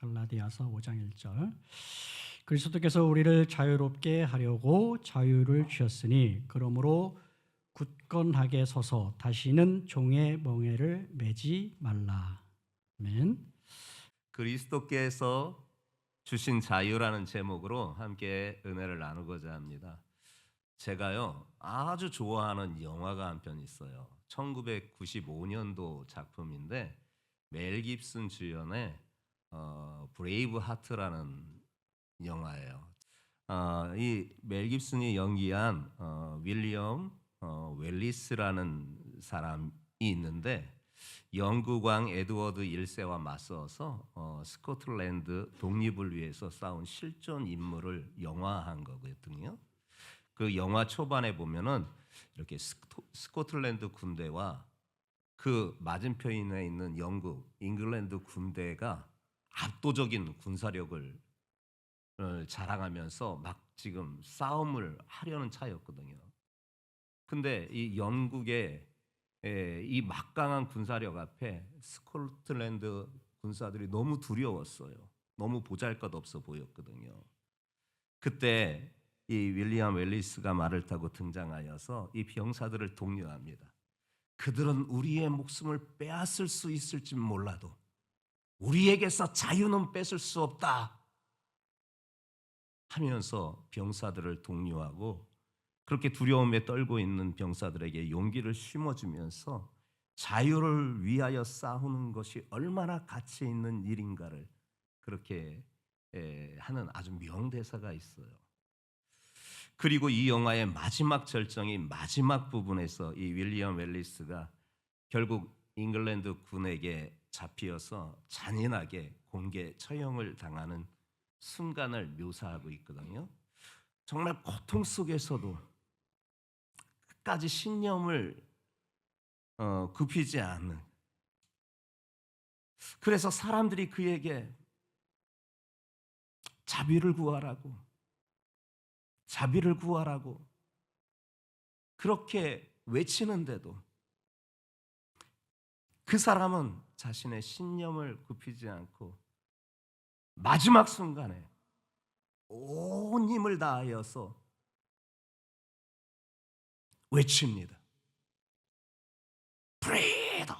갈라디아서 5장 1절. 그리스도께서 우리를 자유롭게 하려고 자유를 주셨으니 그러므로 굳건하게 서서 다시는 종의 멍에를 매지 말라. 아멘. 그리스도께서 주신 자유라는 제목으로 함께 은혜를 나누고자 합니다. 제가요 아주 좋아하는 영화가 한 편 있어요. 1995년도 작품인데 멜 깁슨 주연의 브레이브 하트라는 영화예요. 이 멜 깁슨이 연기한 윌리엄 웰리스라는 사람이 있는데 영국 왕 에드워드 1세와 맞서서 스코틀랜드 독립을 위해서 싸운 실존 인물을 영화한 거거든요. 그 영화 초반에 보면은 이렇게 스코틀랜드 군대와 그 맞은편에 있는 영국, 잉글랜드 군대가 압도적인 군사력을 자랑하면서 막 지금 싸움을 하려는 차였거든요. 근데 이 영국의 이 막강한 군사력 앞에 스코틀랜드 군사들이 너무 두려웠어요. 너무 보잘것없어 보였거든요. 그때 이 윌리엄 웰리스가 말을 타고 등장하여서 이 병사들을 독려합니다. 그들은 우리의 목숨을 빼앗을 수 있을지 몰라도 우리에게서 자유는 뺏을 수 없다 하면서 병사들을 독려하고 그렇게 두려움에 떨고 있는 병사들에게 용기를 심어주면서 자유를 위하여 싸우는 것이 얼마나 가치 있는 일인가를 그렇게 하는 아주 명대사가 있어요. 그리고 이 영화의 마지막 절정인 마지막 부분에서 이 윌리엄 웰리스가 결국 잉글랜드 군에게 잡히어서 잔인하게 공개 처형을 당하는 순간을 묘사하고 있거든요. 정말 고통 속에서도 끝까지 신념을 굽히지 않는, 그래서 사람들이 그에게 자비를 구하라고 그렇게 외치는데도 그 사람은 자신의 신념을 굽히지 않고 마지막 순간에 온 힘을 다하여서 외칩니다. 프리덤.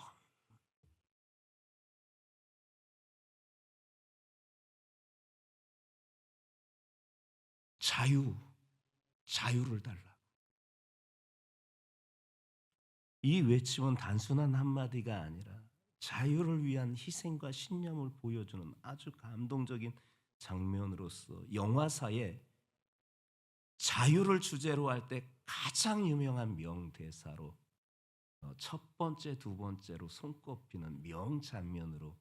자유를 달라. 이 외침은 단순한 한마디가 아니라 자유를 위한 희생과 신념을 보여주는 아주 감동적인 장면으로서 영화사에 자유를 주제로 할 때 가장 유명한 명대사로 첫 번째, 두 번째로 손꼽히는 명장면으로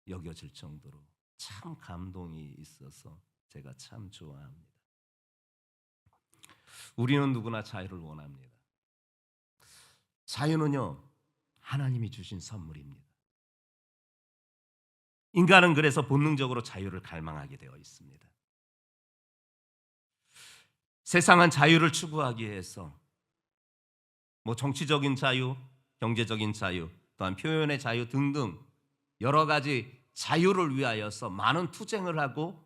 여겨질 정도로 참 감동이 있어서 제가 참 좋아합니다. 우리는 누구나 자유를 원합니다. 자유는요, 하나님이 주신 선물입니다. 인간은 그래서 본능적으로 자유를 갈망하게 되어 있습니다. 세상은 자유를 추구하기 위해서 정치적인 자유, 경제적인 자유, 또한 표현의 자유 등등 여러 가지 자유를 위하여서 많은 투쟁을 하고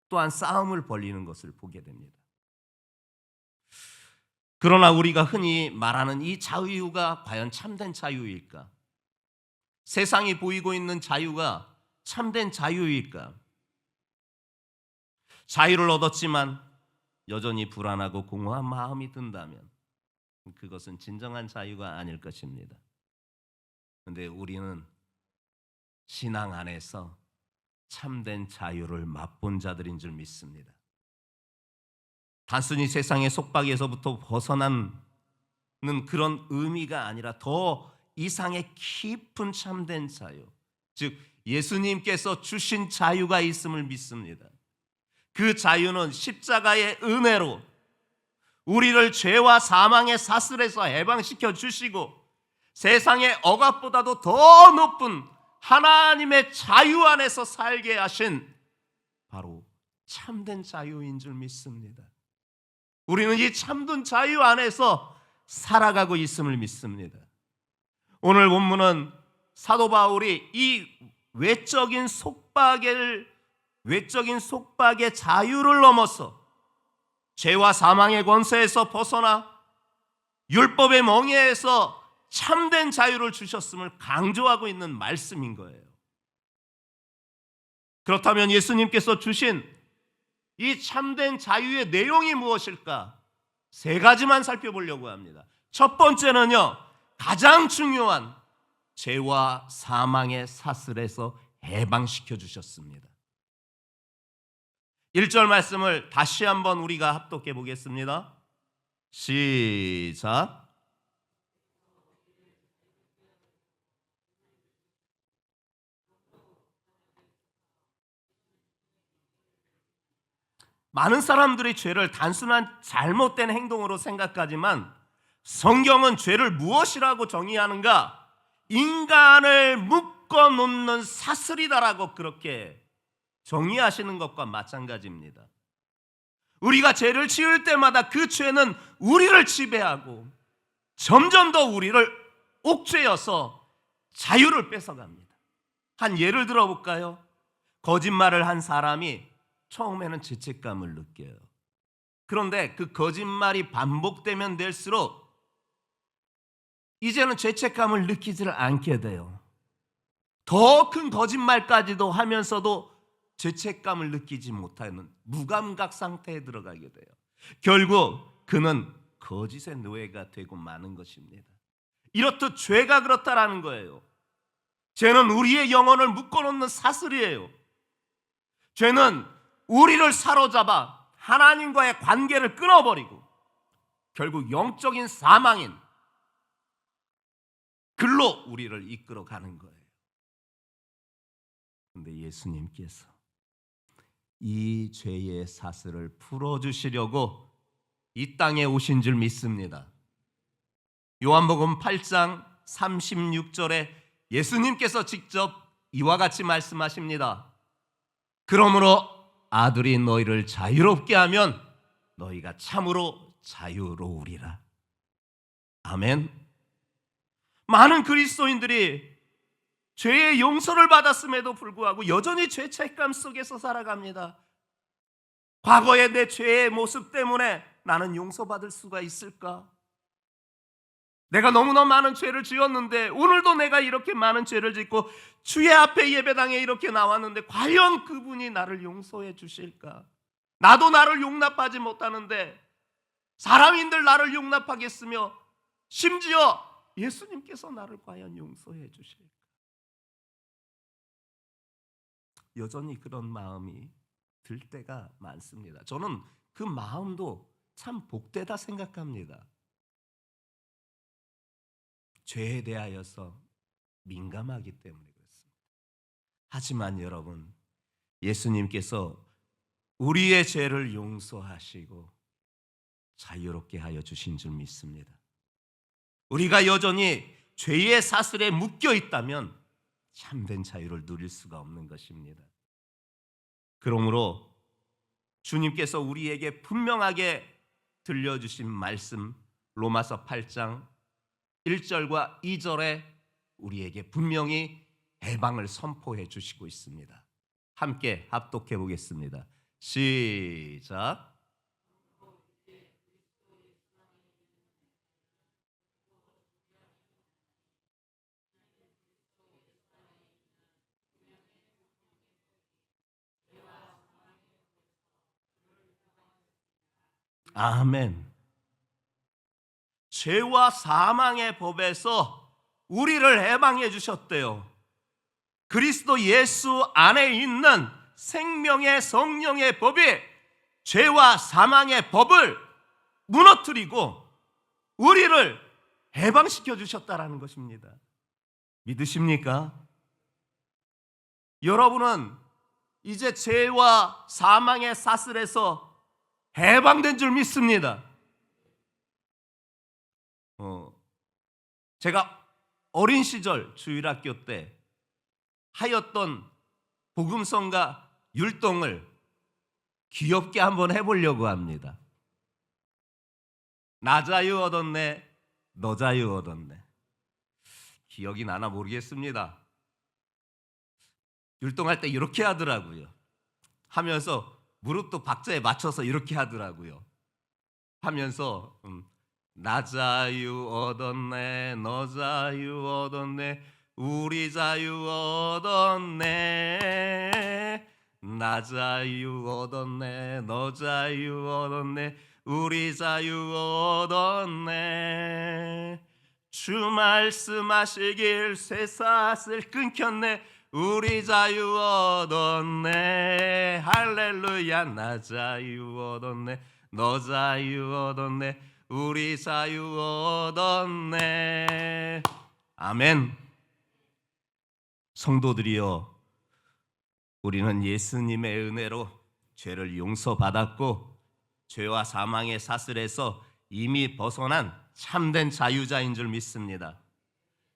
또한 싸움을 벌이는 것을 보게 됩니다. 그러나 우리가 흔히 말하는 이 자유가 과연 참된 자유일까? 세상이 보이고 있는 자유가 참된 자유일까? 자유를 얻었지만 여전히 불안하고 공허한 마음이 든다면 그것은 진정한 자유가 아닐 것입니다. 그런데 우리는 신앙 안에서 참된 자유를 맛본 자들인 줄 믿습니다. 단순히 세상의 속박에서부터 벗어나는 그런 의미가 아니라 더 이상의 깊은 참된 자유, 즉 예수님께서 주신 자유가 있음을 믿습니다. 그 자유는 십자가의 은혜로 우리를 죄와 사망의 사슬에서 해방시켜 주시고 세상의 억압보다도 더 높은 하나님의 자유 안에서 살게 하신 바로 참된 자유인 줄 믿습니다. 우리는 이 참된 자유 안에서 살아가고 있음을 믿습니다. 오늘 본문은 사도 바울이 이 외적인 속박의 자유를 넘어서 죄와 사망의 권세에서 벗어나 율법의 멍에에서 참된 자유를 주셨음을 강조하고 있는 말씀인 거예요. 그렇다면 예수님께서 주신 이 참된 자유의 내용이 무엇일까? 세 가지만 살펴보려고 합니다. 첫 번째는요, 가장 중요한 죄와 사망의 사슬에서 해방시켜 주셨습니다. 1절 말씀을 다시 한번 우리가 합독해 보겠습니다. 시작. 많은 사람들이 죄를 단순한 잘못된 행동으로 생각하지만 성경은 죄를 무엇이라고 정의하는가? 인간을 묶어 놓는 사슬이다라고 그렇게 정의하시는 것과 마찬가지입니다. 우리가 죄를 지을 때마다 그 죄는 우리를 지배하고 점점 더 우리를 옥죄어서 자유를 뺏어갑니다. 한 예를 들어볼까요? 거짓말을 한 사람이 처음에는 죄책감을 느껴요. 그런데 그 거짓말이 반복되면 될수록 이제는 죄책감을 느끼지를 않게 돼요. 더 큰 거짓말까지도 하면서도 죄책감을 느끼지 못하는 무감각 상태에 들어가게 돼요. 결국 그는 거짓의 노예가 되고 마는 것입니다. 이렇듯 죄가 그렇다라는 거예요. 죄는 우리의 영혼을 묶어놓는 사슬이에요. 죄는 우리를 사로잡아 하나님과의 관계를 끊어버리고 결국 영적인 사망인 글로 우리를 이끌어가는 거예요. 그런데 예수님께서 이 죄의 사슬을 풀어주시려고 이 땅에 오신 줄 믿습니다. 요한복음 8장 36절에 예수님께서 직접 이와 같이 말씀하십니다. 그러므로 아들이 너희를 자유롭게 하면 너희가 참으로 자유로우리라. 아멘. 많은 그리스도인들이 죄의 용서를 받았음에도 불구하고 여전히 죄책감 속에서 살아갑니다. 과거의 내 죄의 모습 때문에 나는 용서받을 수가 있을까? 내가 너무나 많은 죄를 지었는데 오늘도 내가 이렇게 많은 죄를 짓고 주의 앞에 예배당에 이렇게 나왔는데 과연 그분이 나를 용서해 주실까? 나도 나를 용납하지 못하는데 사람인들 나를 용납하겠으며 심지어 예수님께서 나를 과연 용서해 주실까? 여전히 그런 마음이 들 때가 많습니다. 저는 그 마음도 참 복되다 생각합니다. 죄에 대하여서 민감하기 때문에 그렇습니다. 하지만 여러분, 예수님께서 우리의 죄를 용서하시고 자유롭게 하여 주신 줄 믿습니다. 우리가 여전히 죄의 사슬에 묶여 있다면 참된 자유를 누릴 수가 없는 것입니다. 그러므로 주님께서 우리에게 분명하게 들려주신 말씀 로마서 8장 1절과 2절에 우리에게 분명히 해방을 선포해 주시고 있습니다. 함께 합독해 보겠습니다. 시작. 아멘. 죄와 사망의 법에서 우리를 해방해 주셨대요. 그리스도 예수 안에 있는 생명의 성령의 법이 죄와 사망의 법을 무너뜨리고 우리를 해방시켜 주셨다라는 것입니다. 믿으십니까? 여러분은 이제 죄와 사망의 사슬에서 해방된 줄 믿습니다. 제가 어린 시절 주일학교 때 하였던 복음성가 율동을 귀엽게 한번 해보려고 합니다. 나 자유 얻었네, 너 자유 얻었네. 기억이 나나 모르겠습니다. 율동할 때 이렇게 하더라고요. 하면서 무릎도 박자에 맞춰서 이렇게 하더라고요. 하면서 나 자유 얻었네, 너 자유 얻었네, 우리 자유 얻었네. 나 자유 얻었네, 너 자유 얻었네, 우리 자유 얻었네. 주 말씀하시길 쇠사슬 끊겼네, 우리 자유 얻었네. 할렐루야. 나 자유 얻었네, 너 자유 얻었네, 우리 자유 얻었네. 아멘. 성도들이여, 우리는 예수님의 은혜로 죄를 용서받았고 죄와 사망의 사슬에서 이미 벗어난 참된 자유자인 줄 믿습니다.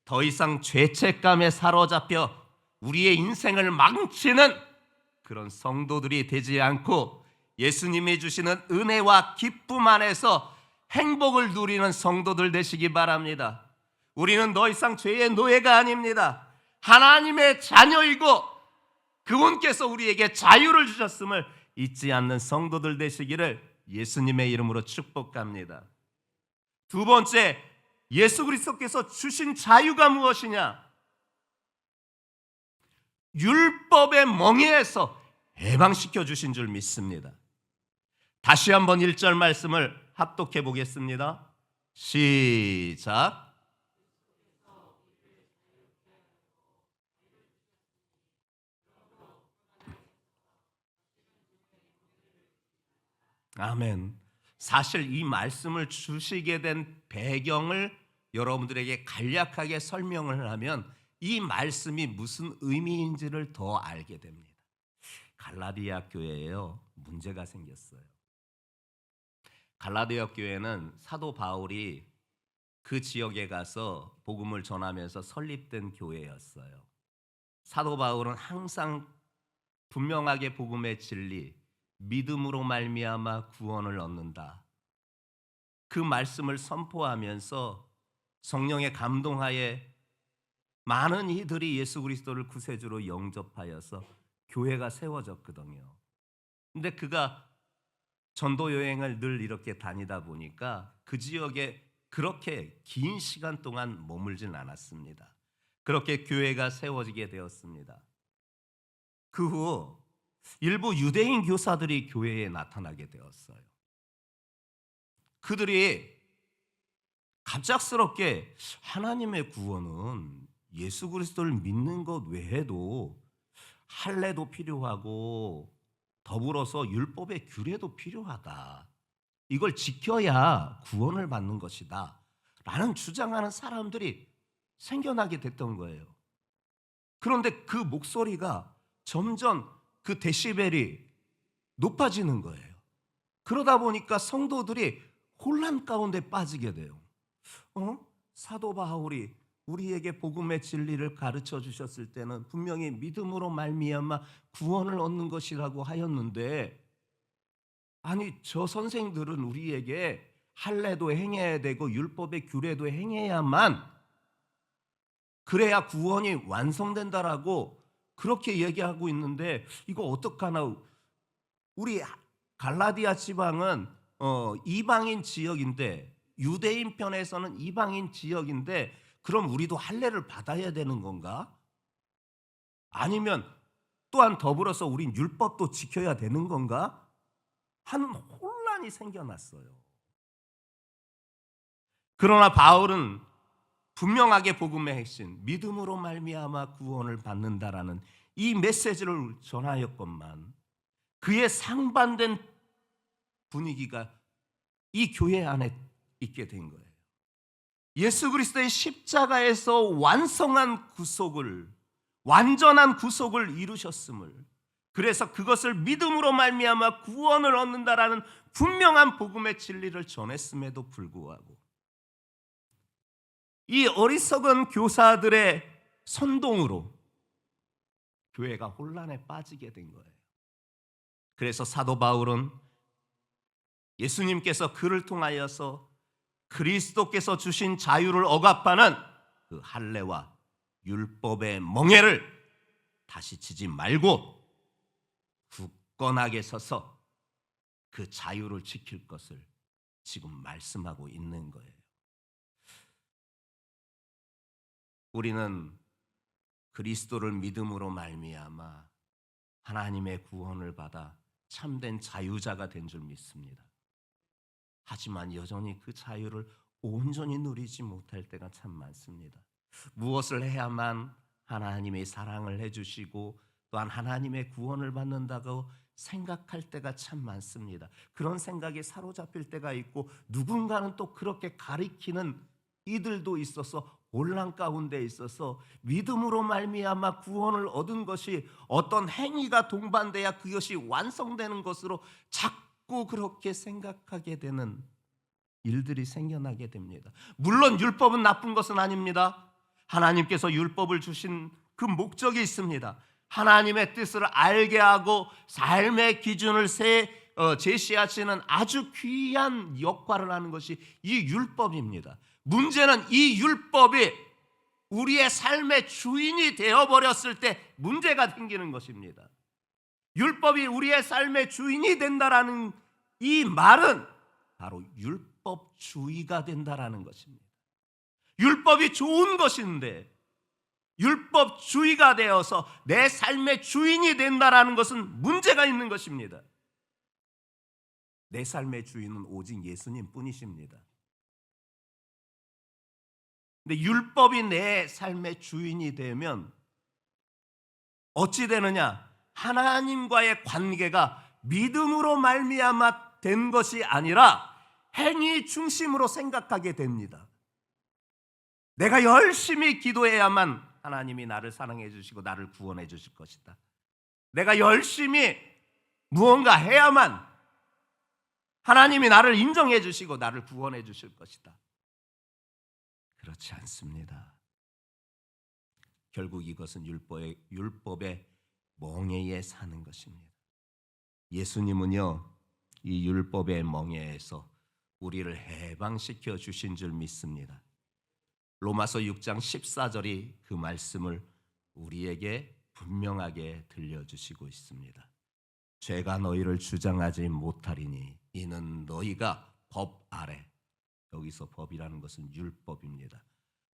더 이상 죄책감에 사로잡혀 우리의 인생을 망치는 그런 성도들이 되지 않고 예수님이 주시는 은혜와 기쁨 안에서 행복을 누리는 성도들 되시기 바랍니다. 우리는 더 이상 죄의 노예가 아닙니다. 하나님의 자녀이고 그분께서 우리에게 자유를 주셨음을 잊지 않는 성도들 되시기를 예수님의 이름으로 축복합니다. 두 번째, 예수 그리스도께서 주신 자유가 무엇이냐? 율법의 멍에에서 해방시켜 주신 줄 믿습니다. 다시 한번 1절 말씀을 합독해 보겠습니다. 시작. 아멘. 사실 이 말씀을 주시게 된 배경을 여러분들에게 간략하게 설명을 하면 이 말씀이 무슨 의미인지를 더 알게 됩니다. 갈라디아 교회에요, 문제가 생겼어요. 갈라디아 교회는 사도 바울이 그 지역에 가서 복음을 전하면서 설립된 교회였어요. 사도 바울은 항상 분명하게 복음의 진리, 믿음으로 말미암아 구원을 얻는다, 그 말씀을 선포하면서 성령의 감동하에 많은 이들이 예수 그리스도를 구세주로 영접하여서 교회가 세워졌거든요. 근데 그가 전도 여행을 늘 이렇게 다니다 보니까 그 지역에 그렇게 긴 시간 동안 머물진 않았습니다. 그렇게 교회가 세워지게 되었습니다. 그 후 일부 유대인 교사들이 교회에 나타나게 되었어요. 그들이 갑작스럽게 하나님의 구원은 예수 그리스도를 믿는 것 외에도 할례도 필요하고 더불어서 율법의 규례도 필요하다, 이걸 지켜야 구원을 받는 것이다 라는 주장하는 사람들이 생겨나게 됐던 거예요. 그런데 그 목소리가 점점 그 데시벨이 높아지는 거예요. 그러다 보니까 성도들이 혼란 가운데 빠지게 돼요. 사도 바울이 우리에게 복음의 진리를 가르쳐 주셨을 때는 분명히 믿음으로 말미암아 구원을 얻는 것이라고 하였는데, 아니 저 선생들은 우리에게 할례도 행해야 되고 율법의 규례도 행해야만 그래야 구원이 완성된다라고 그렇게 얘기하고 있는데 이거 어떡하나. 우리 갈라디아 지방은 이방인 지역인데, 유대인 편에서는 이방인 지역인데, 그럼 우리도 할례를 받아야 되는 건가? 아니면 또한 더불어서 우린 율법도 지켜야 되는 건가? 하는 혼란이 생겨났어요. 그러나 바울은 분명하게 복음의 핵심, 믿음으로 말미암아 구원을 받는다라는 이 메시지를 전하였건만 그에 상반된 분위기가 이 교회 안에 있게 된 거예요. 예수 그리스도의 십자가에서 완성한 구속을, 완전한 구속을 이루셨음을, 그래서 그것을 믿음으로 말미암아 구원을 얻는다라는 분명한 복음의 진리를 전했음에도 불구하고 이 어리석은 교사들의 선동으로 교회가 혼란에 빠지게 된 거예요. 그래서 사도 바울은 예수님께서 그를 통하여서 그리스도께서 주신 자유를 억압하는 그 할례와 율법의 멍에를 다시 치지 말고 굳건하게 서서 그 자유를 지킬 것을 지금 말씀하고 있는 거예요. 우리는 그리스도를 믿음으로 말미암아 하나님의 구원을 받아 참된 자유자가 된 줄 믿습니다. 하지만 여전히 그 자유를 온전히 누리지 못할 때가 참 많습니다. 무엇을 해야만 하나님의 사랑을 해주시고 또한 하나님의 구원을 받는다고 생각할 때가 참 많습니다. 그런 생각에 사로잡힐 때가 있고 누군가는 또 그렇게 가리키는 이들도 있어서 혼란 가운데 있어서 믿음으로 말미암아 구원을 얻은 것이 어떤 행위가 동반돼야 그것이 완성되는 것으로 자꾸 그렇게 생각하게 되는 일들이 생겨나게 됩니다. 물론 율법은 나쁜 것은 아닙니다. 하나님께서 율법을 주신 그 목적이 있습니다. 하나님의 뜻을 알게 하고 삶의 기준을 제시하시는 아주 귀한 역할을 하는 것이 이 율법입니다. 문제는 이 율법이 우리의 삶의 주인이 되어버렸을 때 문제가 생기는 것입니다. 율법이 우리의 삶의 주인이 된다라는 이 말은 바로 율법주의가 된다라는 것입니다. 율법이 좋은 것인데 율법주의가 되어서 내 삶의 주인이 된다라는 것은 문제가 있는 것입니다. 내 삶의 주인은 오직 예수님 뿐이십니다. 근데 율법이 내 삶의 주인이 되면 어찌 되느냐? 하나님과의 관계가 믿음으로 말미암아 된 것이 아니라 행위 중심으로 생각하게 됩니다. 내가 열심히 기도해야만 하나님이 나를 사랑해 주시고 나를 구원해 주실 것이다. 내가 열심히 무언가 해야만 하나님이 나를 인정해 주시고 나를 구원해 주실 것이다. 그렇지 않습니다. 결국 이것은 율법의 멍에에 사는 것입니다. 예수님은요, 이 율법의 멍에에서 우리를 해방시켜 주신 줄 믿습니다. 로마서 6장 14절이 그 말씀을 우리에게 분명하게 들려주시고 있습니다. 죄가 너희를 주장하지 못하리니 이는 너희가 법 아래, 여기서 법이라는 것은 율법입니다.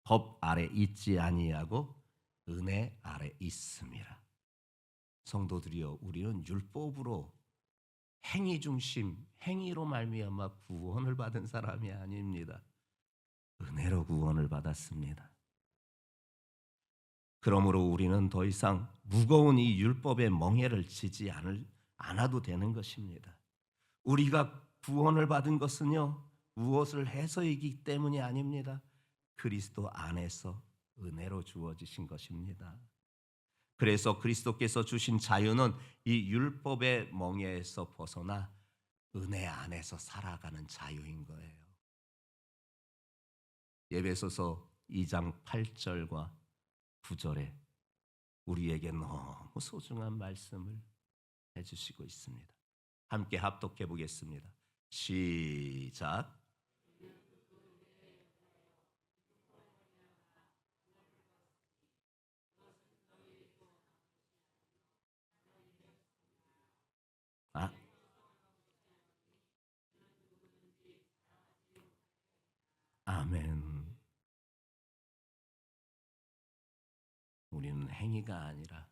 법 아래 있지 아니하고 은혜 아래 있음이라. 성도들이여, 우리는 율법으로 행위 중심, 행위로 말미암아 구원을 받은 사람이 아닙니다. 은혜로 구원을 받았습니다. 그러므로 우리는 더 이상 무거운 이 율법의 멍에를 지지 않아도 되는 것입니다. 우리가 구원을 받은 것은요, 무엇을 해서이기 때문이 아닙니다. 그리스도 안에서 은혜로 주어지신 것입니다. 그래서 그리스도께서 주신 자유는 이 율법의 멍에에서 벗어나 은혜 안에서 살아가는 자유인 거예요. 에베소서 2장 8절과 9절에 우리에게 너무 소중한 말씀을 해주시고 있습니다. 함께 합독해 보겠습니다. 시작. 아멘. 우리는 행위가 아니라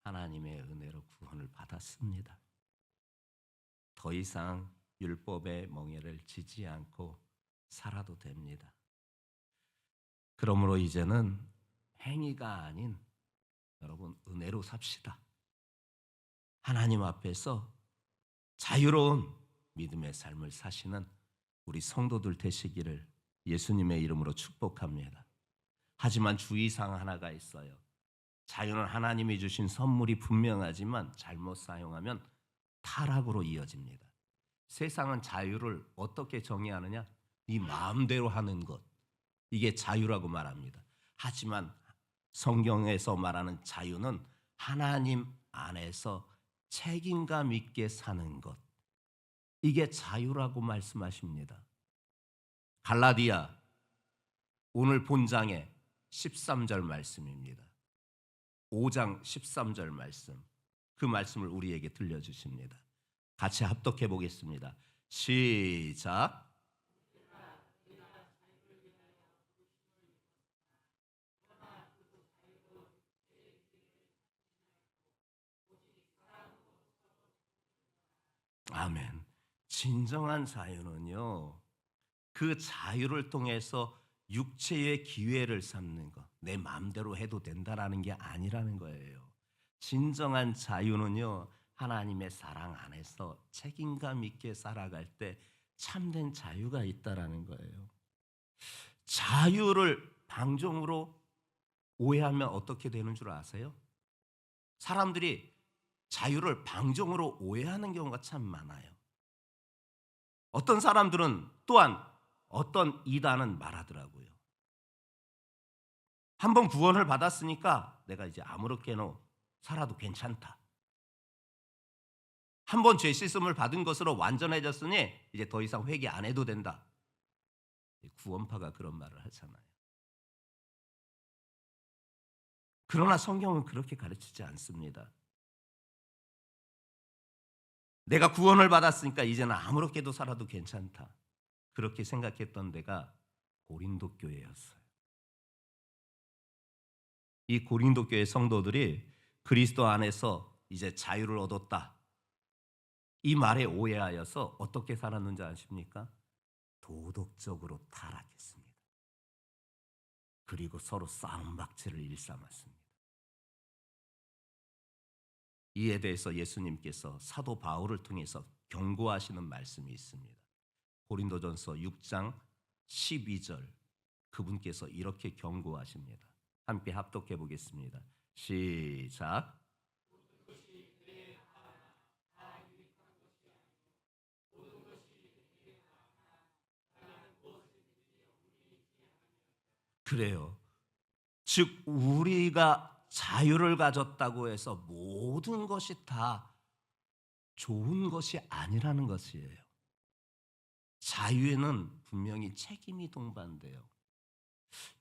하나님의 은혜로 구원을 받았습니다. 더 이상 율법의 멍에를 지지 않고 살아도 됩니다. 그러므로 이제는 행위가 아닌 여러분 은혜로 삽시다. 하나님 앞에서 자유로운 믿음의 삶을 사시는 우리 성도들 되시기를 예수님의 이름으로 축복합니다. 하지만 주의사항 하나가 있어요. 자유는 하나님이 주신 선물이 분명하지만 잘못 사용하면 타락으로 이어집니다. 세상은 자유를 어떻게 정의하느냐? 네 마음대로 하는 것, 이게 자유라고 말합니다. 하지만 성경에서 말하는 자유는 하나님 안에서 책임감 있게 사는 것, 이게 자유라고 말씀하십니다. 갈라디아 오늘 본장의 13절 말씀입니다. 5장 13절 말씀, 그 말씀을 우리에게 들려주십니다. 같이 합독해 보겠습니다. 시작. 아멘. 진정한 자유는요, 그 자유를 통해서 육체의 기회를 삼는 것, 내 마음대로 해도 된다라는 게 아니라는 거예요. 진정한 자유는요, 하나님의 사랑 안에서 책임감 있게 살아갈 때 참된 자유가 있다라는 거예요. 자유를 방종으로 오해하면 어떻게 되는 줄 아세요? 사람들이 자유를 방종으로 오해하는 경우가 참 많아요. 어떤 사람들은 또한 어떤 이단은 말하더라고요. 한번 구원을 받았으니까 내가 이제 아무렇게나 살아도 괜찮다. 한번 죄 씻음을 받은 것으로 완전해졌으니 이제 더 이상 회개 안 해도 된다. 구원파가 그런 말을 하잖아요. 그러나 성경은 그렇게 가르치지 않습니다. 내가 구원을 받았으니까 이제는 아무렇게도 살아도 괜찮다. 그렇게 생각했던 데가 고린도 교회였어요. 이 고린도 교회 성도들이 그리스도 안에서 이제 자유를 얻었다, 이 말에 오해하여서 어떻게 살았는지 아십니까? 도덕적으로 타락했습니다. 그리고 서로 싸움박질을 일삼았습니다. 이에 대해서 예수님께서 사도 바울을 통해서 경고하시는 말씀이 있습니다. 고린도전서 6장 12절, 그분께서 이렇게 경고하십니다. 함께 합독해 보겠습니다. 시작. 그래요. 즉 우리가 자유를 가졌다고 해서 모든 것이 다 좋은 것이 아니라는 것이에요. 자유에는 분명히 책임이 동반돼요.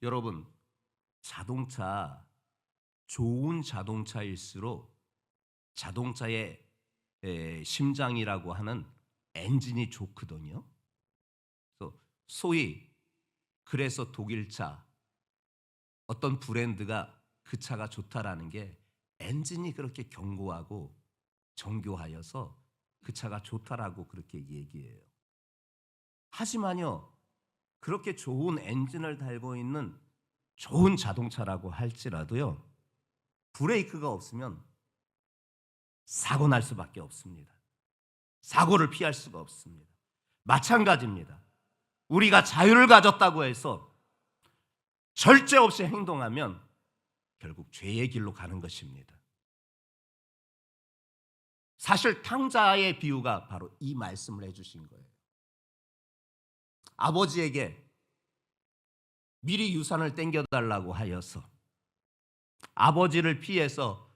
여러분, 자동차, 좋은 자동차일수록 자동차의 심장이라고 하는 엔진이 좋거든요. 소위 그래서 독일차, 어떤 브랜드가 그 차가 좋다라는 게 엔진이 그렇게 견고하고 정교하여서 그 차가 좋다라고 그렇게 얘기해요. 하지만요, 그렇게 좋은 엔진을 달고 있는 좋은 자동차라고 할지라도요, 브레이크가 없으면 사고 날 수밖에 없습니다. 사고를 피할 수가 없습니다. 마찬가지입니다. 우리가 자유를 가졌다고 해서 절제 없이 행동하면 결국 죄의 길로 가는 것입니다. 사실 탕자의 비유가 바로 이 말씀을 해주신 거예요. 아버지에게 미리 유산을 땡겨달라고 하여서 아버지를 피해서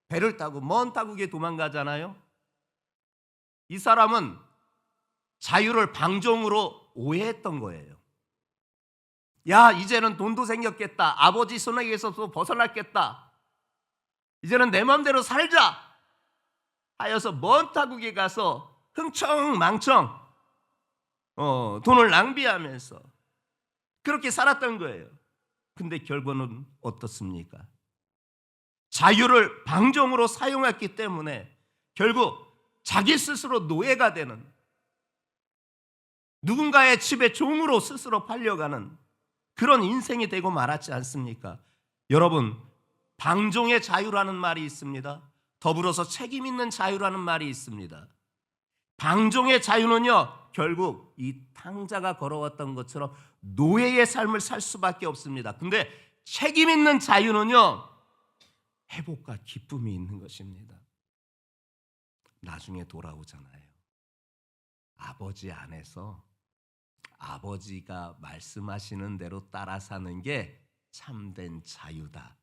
배를 타고 먼 타국에 도망가잖아요. 이 사람은 자유를 방종으로 오해했던 거예요. 야, 이제는 돈도 생겼겠다. 아버지 손에게서 벗어났겠다. 이제는 내 마음대로 살자 하여서 먼 타국에 가서 흥청망청 돈을 낭비하면서 그렇게 살았던 거예요. 근데 결과는 어떻습니까? 자유를 방종으로 사용했기 때문에 결국 자기 스스로 노예가 되는, 누군가의 집의 종으로 스스로 팔려가는 그런 인생이 되고 말았지 않습니까? 여러분, 방종의 자유라는 말이 있습니다. 더불어서 책임 있는 자유라는 말이 있습니다. 방종의 자유는요, 결국 이 탕자가 걸어왔던 것처럼 노예의 삶을 살 수밖에 없습니다. 근데 책임 있는 자유는요, 회복과 기쁨이 있는 것입니다. 나중에 돌아오잖아요. 아버지 안에서 아버지가 말씀하시는 대로 따라 사는 게 참된 자유다.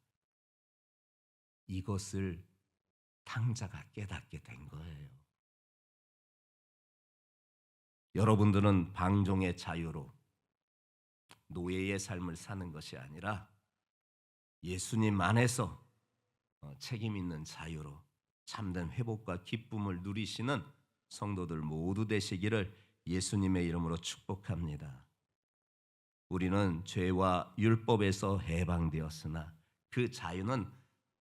이것을 탕자가 깨닫게 된 거예요. 여러분들은 방종의 자유로 노예의 삶을 사는 것이 아니라 예수님 안에서 책임 있는 자유로 참된 회복과 기쁨을 누리시는 성도들 모두 되시기를 예수님의 이름으로 축복합니다. 우리는 죄와 율법에서 해방되었으나 그 자유는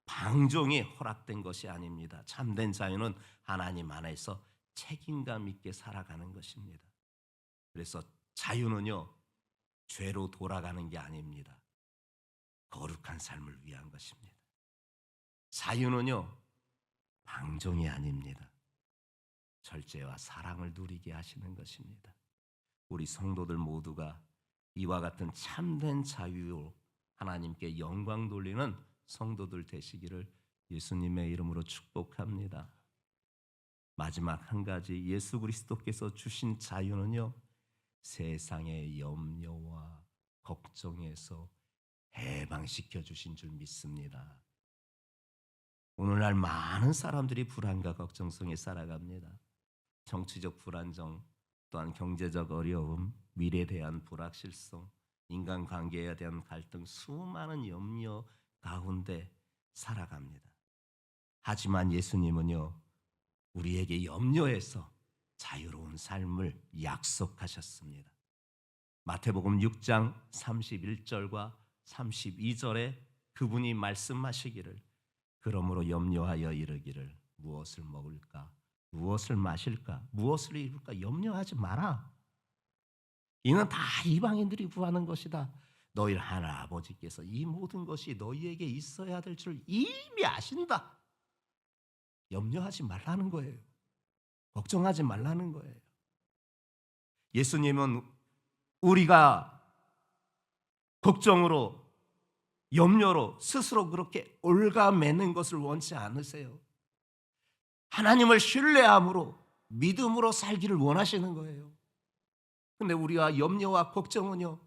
방종이 허락된 것이 아닙니다. 참된 자유는 하나님 안에서 책임감 있게 살아가는 것입니다. 그래서 자유는요, 죄로 돌아가는 게 아닙니다. 거룩한 삶을 위한 것입니다. 자유는요, 방종이 아닙니다. 절제와 사랑을 누리게 하시는 것입니다. 우리 성도들 모두가 이와 같은 참된 자유로 하나님께 영광 돌리는 성도들 되시기를 예수님의 이름으로 축복합니다. 마지막 한 가지, 예수 그리스도께서 주신 자유는요, 세상의 염려와 걱정에서 해방시켜 주신 줄 믿습니다. 오늘날 많은 사람들이 불안과 걱정 속에 살아갑니다. 정치적 불안정, 또한 경제적 어려움, 미래에 대한 불확실성, 인간관계에 대한 갈등, 수많은 염려 가운데 살아갑니다. 하지만 예수님은요, 우리에게 염려에서 자유로운 삶을 약속하셨습니다. 마태복음 6장 31절과 32절에 그분이 말씀하시기를, 그러므로 염려하여 이르기를 무엇을 먹을까, 무엇을 마실까, 무엇을 입을까 염려하지 마라. 이는 다 이방인들이 구하는 것이다. 너희 하늘 아버지께서 이 모든 것이 너희에게 있어야 될 줄 이미 아신다. 염려하지 말라는 거예요. 걱정하지 말라는 거예요. 예수님은 우리가 걱정으로, 염려로 스스로 그렇게 올가매는 것을 원치 않으세요. 하나님을 신뢰함으로, 믿음으로 살기를 원하시는 거예요. 근데 우리와 염려와 걱정은요,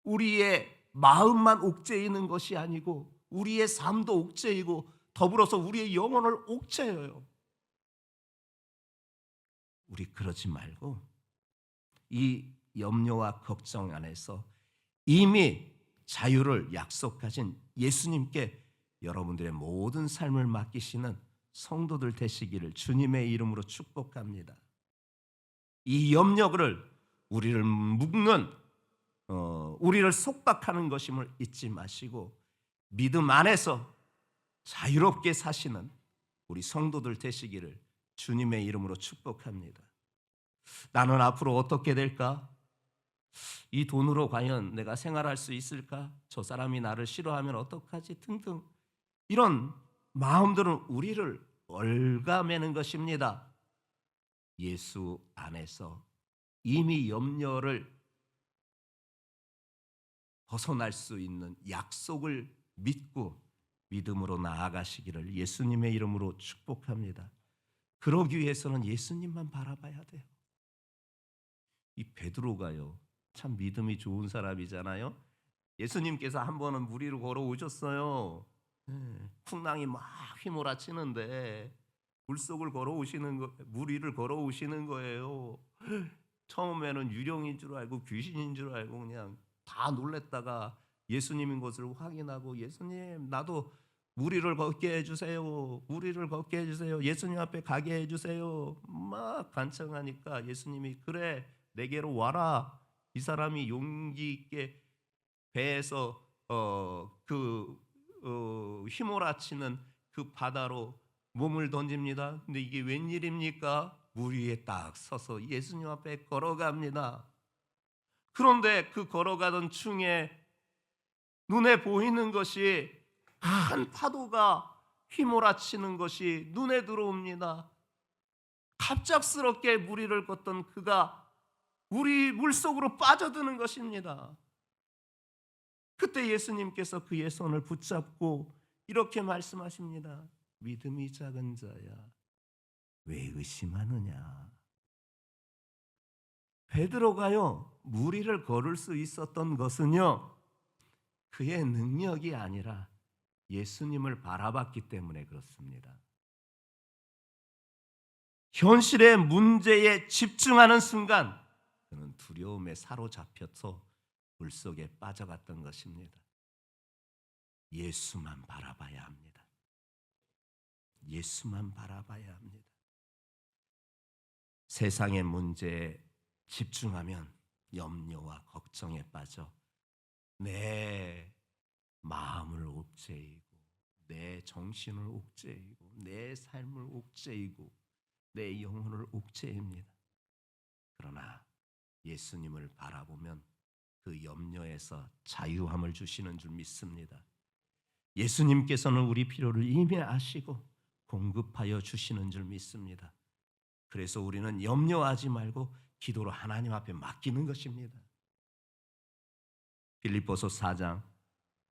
우리의 마음만 옥죄이는 것이 아니고 우리의 삶도 옥죄이고 더불어서 우리의 영혼을 옥죄어요. 우리 그러지 말고 이 염려와 걱정 안에서 이미 자유를 약속하신 예수님께 여러분들의 모든 삶을 맡기시는 성도들 되시기를 주님의 이름으로 축복합니다. 이 염려를 우리를 묶는, 우리를 속박하는 것임을 잊지 마시고 믿음 안에서 자유롭게 사시는 우리 성도들 되시기를 주님의 이름으로 축복합니다. 나는 앞으로 어떻게 될까? 이 돈으로 과연 내가 생활할 수 있을까? 저 사람이 나를 싫어하면 어떡하지? 등등 이런 마음들은 우리를 올가매는 것입니다. 예수 안에서 이미 염려를 벗어날 수 있는 약속을 믿고 믿음으로 나아가시기를 예수님의 이름으로 축복합니다. 그러기 위해서는 예수님만 바라봐야 돼요. 이 베드로가요, 참 믿음이 좋은 사람이잖아요. 예수님께서 한 번은 물 위로 걸어오셨어요. 풍랑이 막 휘몰아치는데 물속을 물 위를 걸어오시는 거예요. 처음에는 유령인 줄 알고 귀신인 줄 알고 그냥 다 놀랬다가 예수님인 것을 확인하고, 예수님 나도 물 위를 걷게 해주세요. 물 위를 걷게 해주세요. 예수님 앞에 가게 해주세요. 막 간청하니까 예수님이 그래 내게로 와라. 이 사람이 용기 있게 배에서 휘몰아치는 그 바다로 몸을 던집니다. 근데 이게 웬일입니까? 물 위에 딱 서서 예수님 앞에 걸어갑니다. 그런데 그 걸어가던 중에 눈에 보이는 것이 큰 파도가 휘몰아치는 것이 눈에 들어옵니다. 갑작스럽게 물 위를 걷던 그가 물속으로 빠져드는 것입니다. 그때 예수님께서 그의 손을 붙잡고 이렇게 말씀하십니다. 믿음이 작은 자야, 왜 의심하느냐? 베드로가요, 물 위를 걸을 수 있었던 것은요, 그의 능력이 아니라 예수님을 바라봤기 때문에 그렇습니다. 현실의 문제에 집중하는 순간 그는 두려움에 사로잡혀서 물속에 빠져갔던 것입니다. 예수만 바라봐야 합니다. 예수만 바라봐야 합니다. 세상의 문제에 집중하면 염려와 걱정에 빠져 내 마음을 옥죄이고 내 정신을 옥죄이고 내 삶을 옥죄이고 내 영혼을 옥죄입니다. 그러나 예수님을 바라보면 그 염려에서 자유함을 주시는 줄 믿습니다. 예수님께서는 우리 필요를 이미 아시고 공급하여 주시는 줄 믿습니다. 그래서 우리는 염려하지 말고 기도로 하나님 앞에 맡기는 것입니다. 빌립보서 4장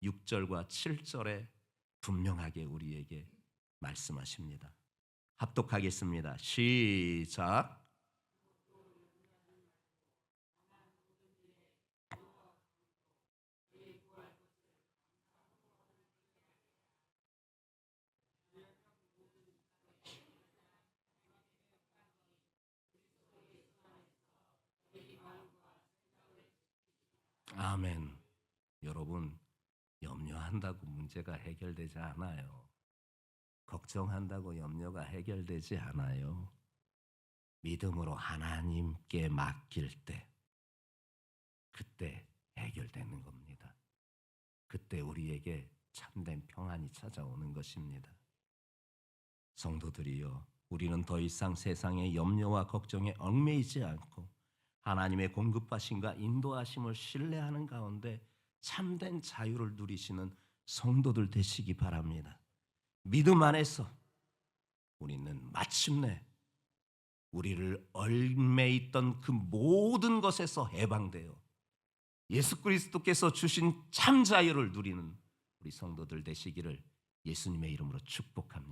6절과 7절에 분명하게 우리에게 말씀하십니다. 합독하겠습니다. 시작. 아멘. 여러분, 염려한다고 문제가 해결되지 않아요. 걱정한다고 염려가 해결되지 않아요. 믿음으로 하나님께 맡길 때, 그때 해결되는 겁니다. 그때 우리에게 참된 평안이 찾아오는 것입니다. 성도들이여, 우리는 더 이상 세상의 염려와 걱정에 얽매이지 않고 하나님의 공급하심과 인도하심을 신뢰하는 가운데 참된 자유를 누리시는 성도들 되시기 바랍니다. 믿음 안에서 우리는 마침내 우리를 얽매있던 그 모든 것에서 해방되어 예수 그리스도께서 주신 참 자유를 누리는 우리 성도들 되시기를 예수님의 이름으로 축복합니다.